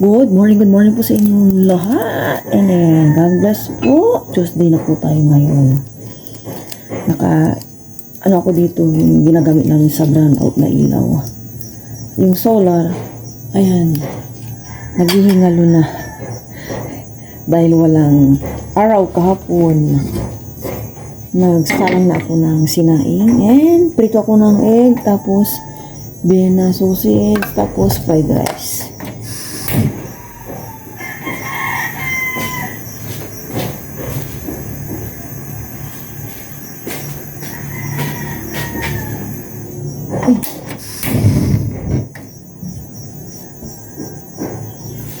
Good morning po sa inyong lahat. And then, God bless po. Tuesday na po tayo ngayon. Ano ako dito, yung ginagamit namin sa brownout na ilaw. Yung solar, ayan, naghihingalo na. Dahil walang araw kahapon. Nagsalang na ako ng sinaing. And, prito ako ng egg. Tapos, Vienna sausage. Tapos, fried rice.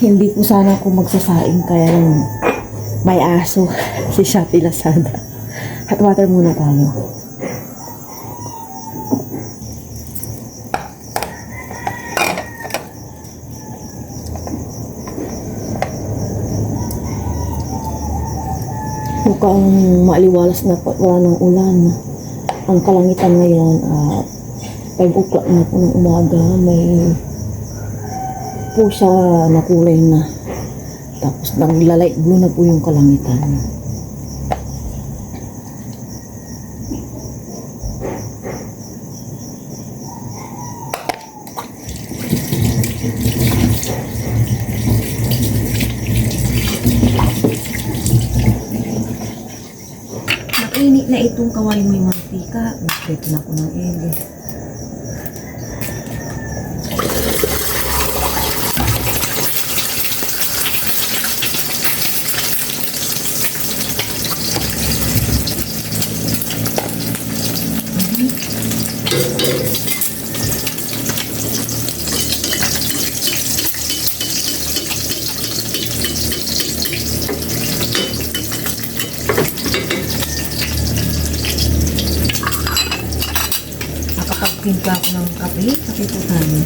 Hindi po sana ako magsasaing kaya may aso si Shopee Lazada. Hot water muna tayo. Mukhang maaliwalas na wala ng ulan. Ang kalangitan ngayon 5 o'clock na po ng umaga, may po siya na kulay na. Tapos naglalight blue na po yung kalangitan. Mainit na itong kawali may mantika. Nagprito na ako ng egg. Nakapagtimpla ako ng kape po tayo.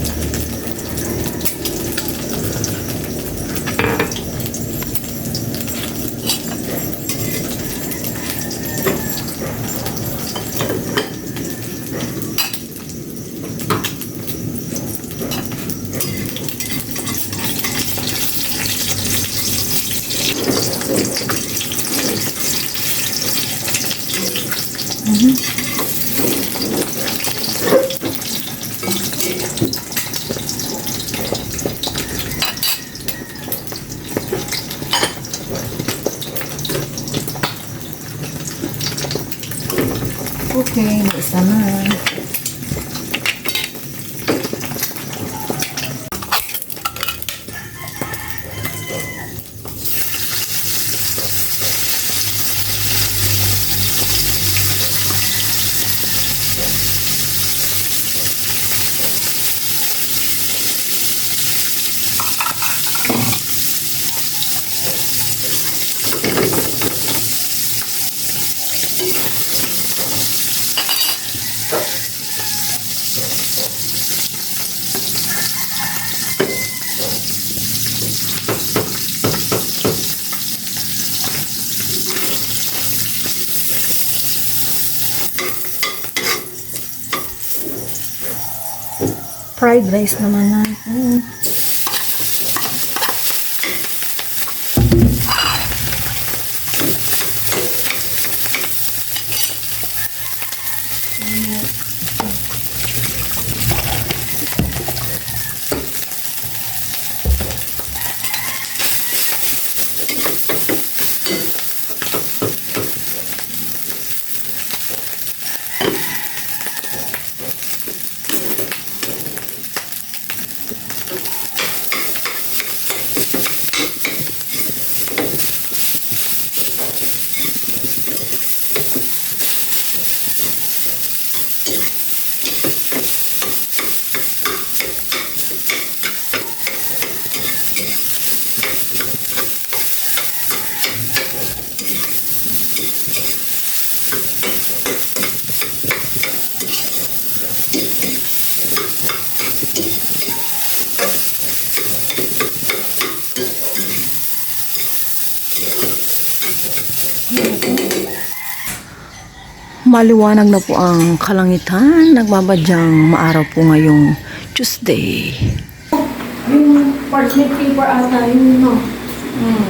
Okay, may isa na. Fried rice naman natin. Maliwanag na po ang kalangitan. Nagbabadyang maaraw po ngayong Tuesday. Yung Parchment paper ata yun, no? Hmm.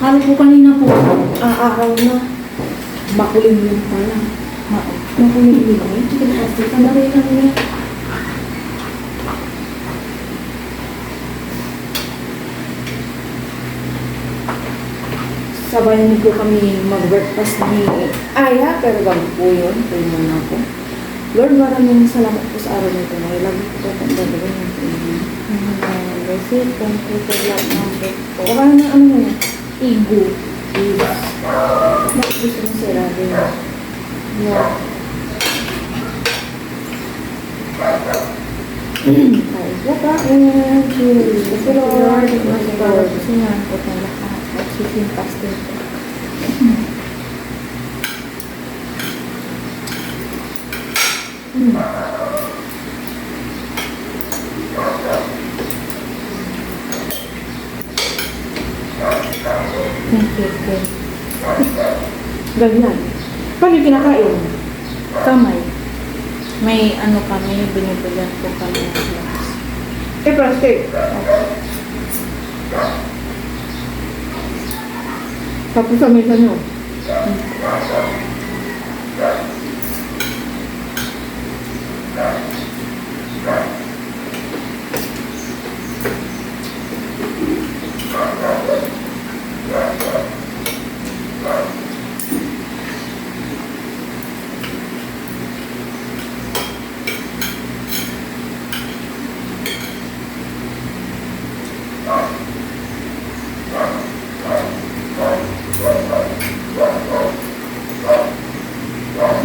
Kala ko kanina po, araw na. Makulim yun pala. Makulim yun. Chicken plastic. Kadamay lang niya. Sabayan ko kami mag-breakfast ni Aya, pero bago po yun, tayo muna po. Lord, maraming salamat po sa araw nito. Lagi ko po itong gagawin ng pili. Receipt, computer, log number po. O kaya na ano yun? Igo. Bakit gusto mo sila din? Yeah. Ay, waka. Cheers. Kasi Lord, mas Lord. Kasi nga po itong lahat. At chicken pastel po. Ganyan. Paano yung kinakain? Kamay. May ano kami, binibilan po kami ng glass. Plastic. Tapos sa mesa nyo.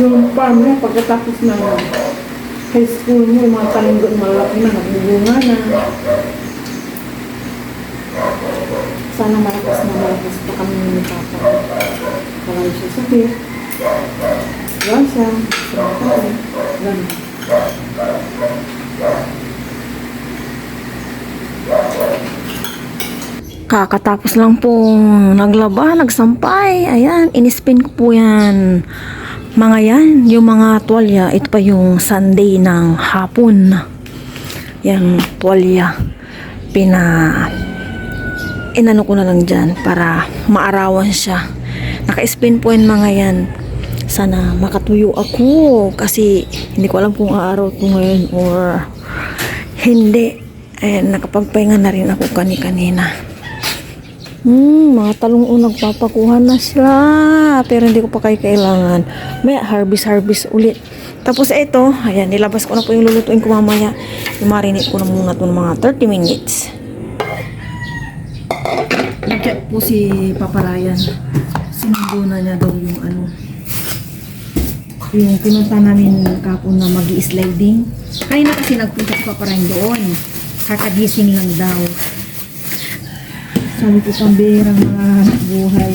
Yung farm niya, pagkatapos ng high school mo, yung mga tanim doon malaki na, nagbubunga na. Sana malakas pa kami ni Papa. Parang siya sakit. Gasa, sakit, gano'n. Kakatapos lang pong naglaba, nagsampay. Ayan, inispin ko po yan. Mga yan, yung mga tuwalya. Ito pa yung Sunday ng hapon. Yan, tuwalya. Inano ko na lang dyan para maarawan siya. Naka-spin po yan mga yan. Sana makatuyo ako kasi hindi ko alam kung aaraw ko ngayon or hindi. Ayan, nakapagpahinga na rin ako kanina. Mga talong nagpapakuha na sila. Pero hindi ko pa kailangan. May harvest ulit. Tapos ito, ayan, nilabas ko na po yung lulutuin ko mamaya. I-marinate ko na muna ito ng mga 30 minutes. Nag-chat po si Papa Ryan. Sinundo na niya daw yung ano. Yung pinunta namin kapon na mag-i-sliding. Kanina kasi nagpunta si Papa Ryan doon. Kakagising lang daw. Sabi ko pambirang mga buhay.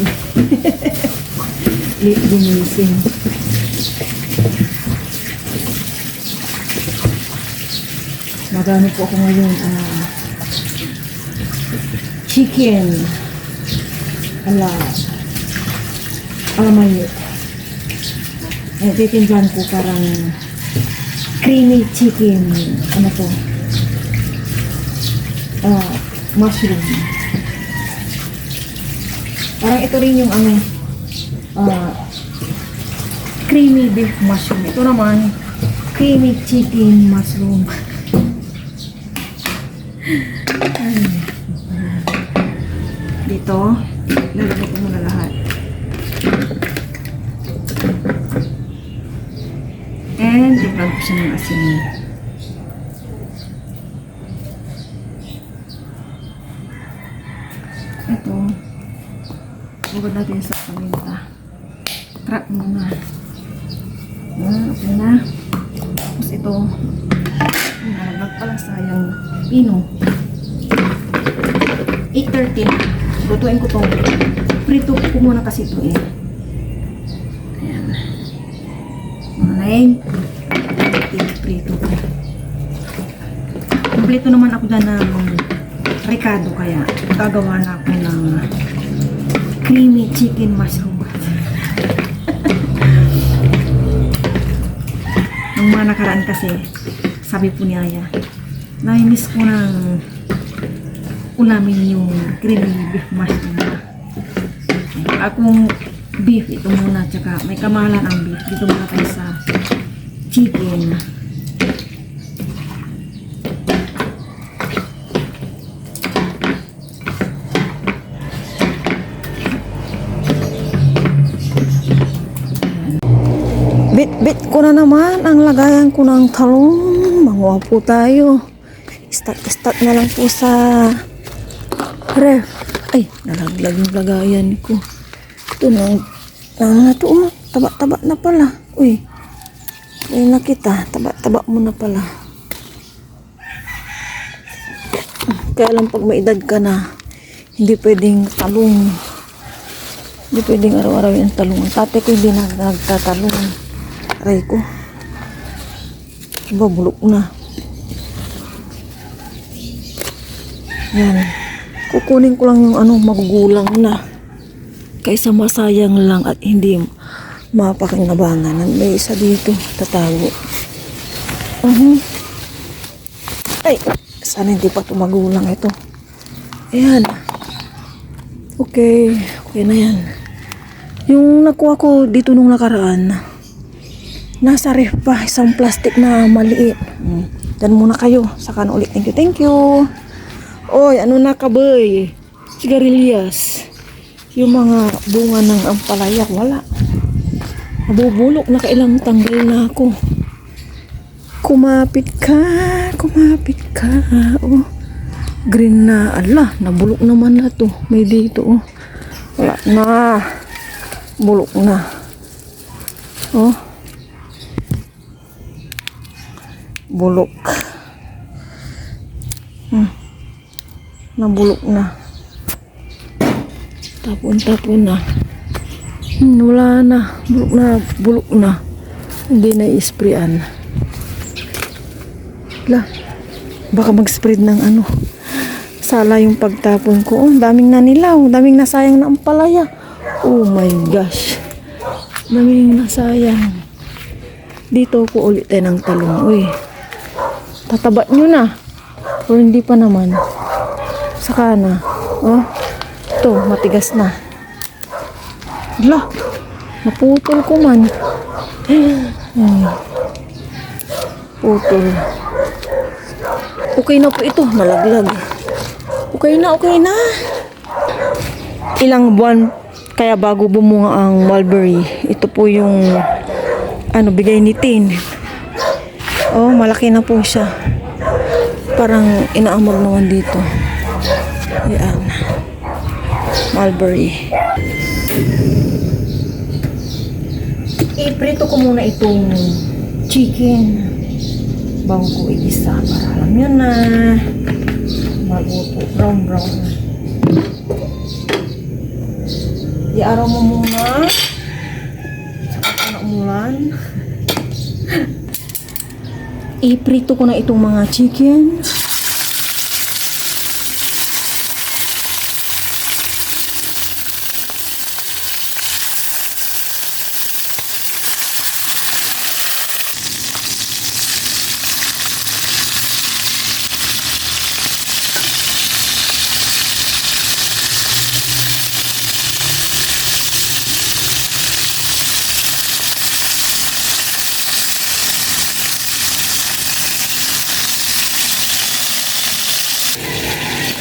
Late gumising. Magano po ako ngayon. Chicken. Alamay. Titimplahan ko parang creamy chicken. Ano to? Mushroom. Parang ito rin yung creamy beef mushroom. Ito naman, creamy chicken mushroom. Dito, lalagay ko muna lahat. And, tignan ko siya ng asin. Ito, bugod natin sa paminta. Crack muna. Okay na. Tapos ito, nalaglag pala sayang pino. 8:30 na. Lutuin ko itong prito ko muna kasi ito eh. Ayan. Mga 9. Prito ko. Kompleto naman ako dyan ng ricado kaya gagawa na ako ng creamy chicken mushroom. Nung mga nakaraan kasi, sabi po ni Aya, nainis ko ng ulamin yung creamy beef mash na. Akong beef, ito muna, tsaka may kamalan ang beef. Dito muna tayo sa chicken. Bit ko na naman ang lagayan ko ng talong. Manguha po tayo. Start na lang po sa ref. Ay, nalaglag yung lagayan ko. Ito na to. Oh. Taba-taba na pala. Uy, na kita. Taba-taba mo na pala. Kaya lang pag may edad ka na, hindi pwedeng talong. Hindi pwedeng araw-araw yung talong. Ang tatay ko hindi nagtatalong. Aray ko. Diba, bulok na. Yan. Kukunin ko lang yung magugulang na. Kaysa masayang lang at hindi mapakinabangan. May isa dito. Tatago. Ay! Sana hindi pa ito magulang ito. Ayan. Okay. Okay na yan. Yung nakuha ko dito nung nakaraan, nasa ref pa, isang plastic na maliit. Diyan muna kayo. Saka na ulit. Thank you, thank you. Oy, ano na kaboy? Sigarilyas. Yung mga bunga ng ampalaya, wala. Nabubulok na, kailang tanggal na ako. Kumapit ka. Oh. Green na. Ala, nabulok naman na to. May dito, oh. Wala na. Bulok na. Oh. Bulok. Nabulok na. Tapon na. Wala na. Bulok na. Hindi na i-sprayan. Baka mag-spread ng sala yung pagtapon ko. Oh, daming nanilaw. Daming nasayang na ampalaya. Oh my gosh. Daming nasayang. Dito ko ulit ng talong. Uy. Tataba nyo na. O hindi pa naman. Saka na. Oh. Ito, matigas na. Naputol ko man. Putol. Okay na po ito. Nalaglag. Okay na. Ilang buwan kaya bago bumunga ang mulberry. Ito po yung bigay ni Tin. Oh, malaki na po siya. Parang inaamor naman dito. Yan. Mulberry. Iprito ko muna itong chicken bago ko igisa para alam nyo na maluto. Brown. Iaraw mo muna. Saka pa na umulan. Iprito ko na itong mga chicken.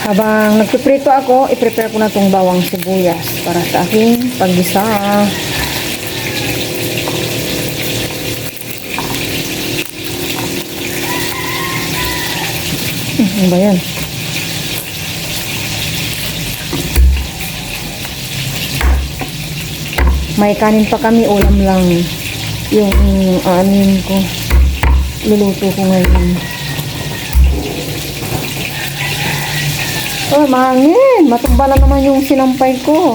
Habang nagpiprito ako, i-prepare ko na itong bawang sibuyas para sa aking paggisa. Ano ba yan? May kanin pa kami, ulam lang. Yung anin ko. Luluto ko ngayon. Oh, mahangin. Matumba na naman yung sinampay ko.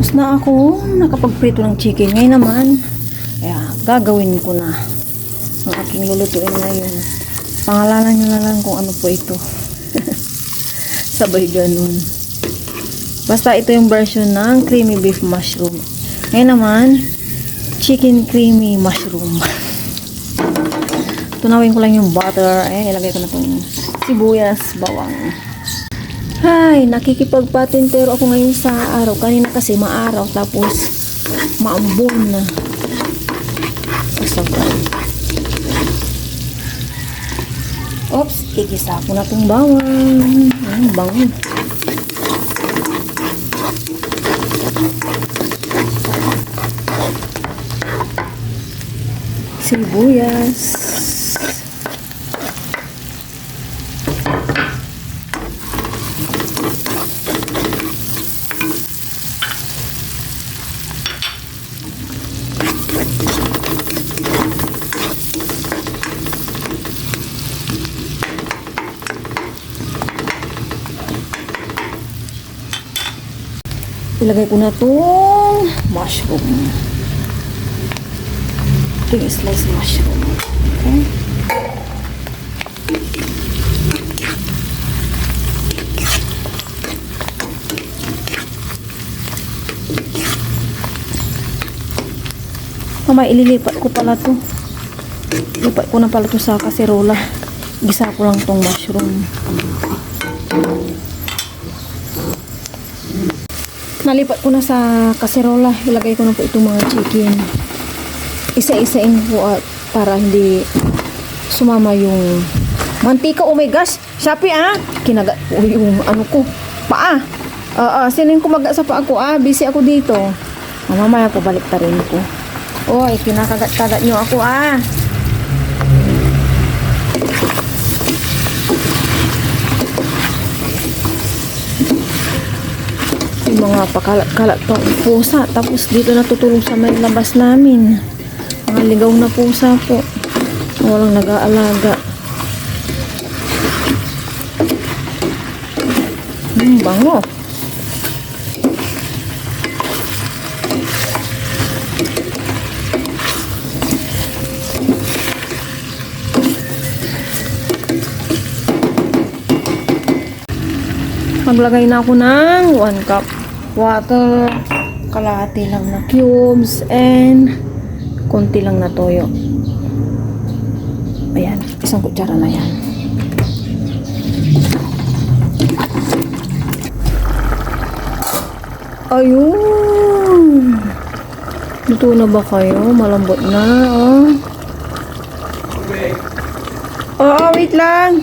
Tapos na ako nakapagprito ng chicken. Ngayon naman, kaya gagawin ko na ang aking lulutuin ngayon. Pangalanan nyo na lang kung ano po ito. Sabay ganun. Basta ito yung version ng creamy beef mushroom. Ngayon naman, chicken creamy mushroom. Tunawin ko lang yung butter. Ayan, ilagay ko na itong sibuyas, bawang. Hay, nakikipagpatintero ako ngayon sa araw. Kanina kasi maaraw, tapos maambon na. Pasagay. Oops, igisa ko na itong bawang. Ayan, bango. Sibuyas. Ilagay ko na itong mushroom. Ito yung slice mushroom. Okay. Mamaya ililipat ko pala to. Lipat ko na pala to sa kaserola. Gisa ko lang tong mushroom. Nalipat ko na sa kaserola. Ilagay ko na po itong mga chicken. Isa-isain po para hindi sumama yung mantika. Oh my gosh! Shopee kinagat po yung ano ko. Paa! Sinin ko maga sa paa ko busy ako dito. Mamaya ko balik ta rin ko. Oy, kinakagat-kagat nyo ako Yung mga pakalat-kalat tong pusa. Tapos dito natutulog sa may labas namin. Mga ligaw na pusa po. Walang nag-aalaga. Bango. Maglagay na ako ng 1 cup water, kalahati lang na cubes, and konti lang na toyo. Ayan, 1 kutsara na yan. Ayun! Luto na ba kayo? Malambot na, wait lang!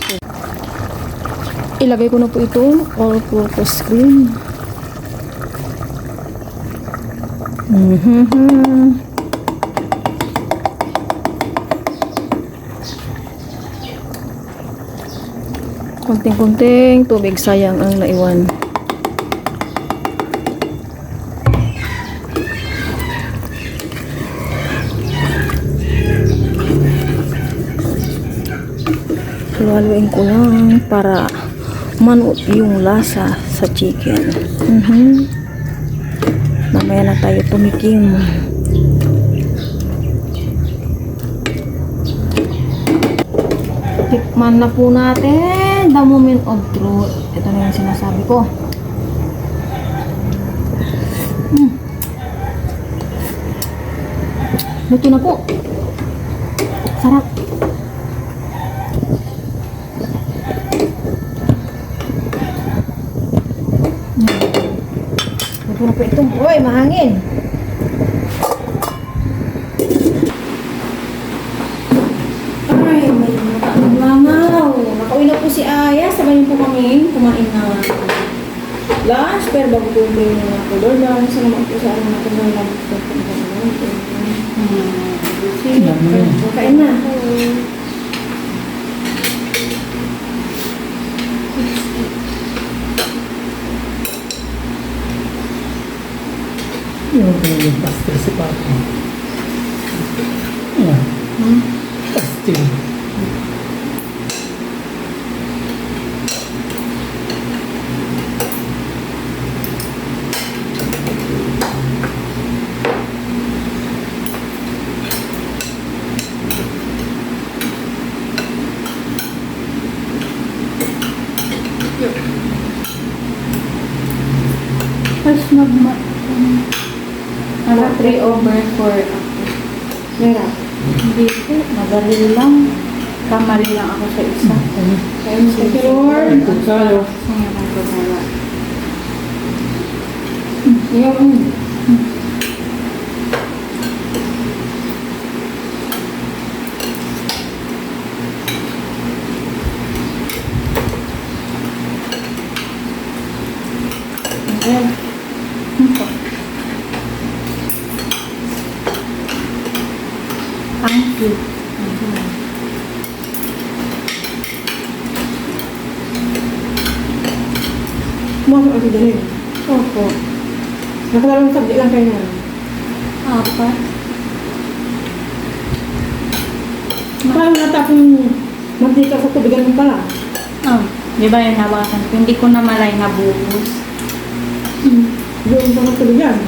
Ilagay ko na po itong all-purpose cream. Konting-konting tubig, sayang ang naiwan. Haluin ko lang para manuot yung lasa sa chicken. Mamaya na tayo tumikim. Tikman na po natin the moment of truth. Ito na yung sinasabi ko. Luto na po. Sarap. Luto na po ito. Uy, mahangin. Ay, may naglangaw. Nakauwi na po si Aya. Sabay niyo po kami kumain na lunch. Pero bago po yung Lord, maraming salamat po sa araw natin na lang po. Kain na. Yung pastel si Papa. Yeah. Pastel. Naka 3/4 ako. Meron. Hindi po, madali lang. Kamali lang ako sa isa. Thank you, Lord. Tayo. Ngayon ang gumala. Yung, Well, thank you. Pumasok ako din. Opo. Nakalarang subject lang kayo na. Apat. Paano natapos yung mantika sa tubigan mo pala? Oh, di ba yung nabawasan ko? Hindi ko na malay na buhos. Doon sa mga tubigan.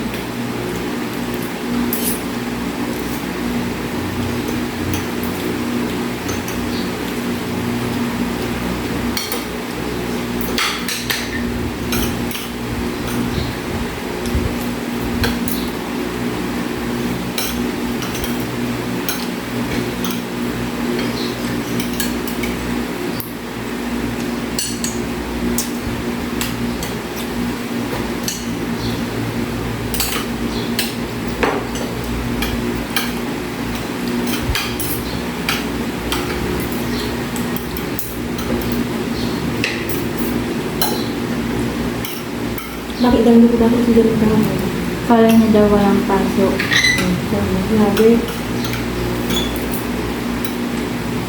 Bakit dami ko bakit si Jared ka mo? Kala niya daw walang pasok. Grabe.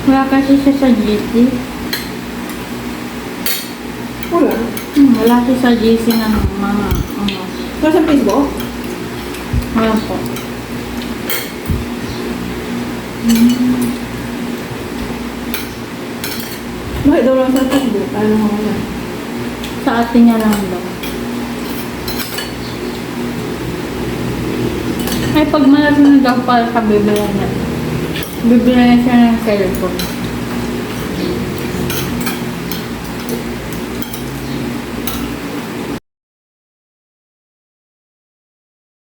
Wala kasi siya sa GC. Wala. Wala siya sa GC ng mga ano. Wala sa Facebook? Wala po. Bakit daw lang sa Facebook? Ano mo wala? Sa atin niya lang daw. Ay, pag malaki na daw pala sa bibili niya. Bibili niya siya ng cellphone.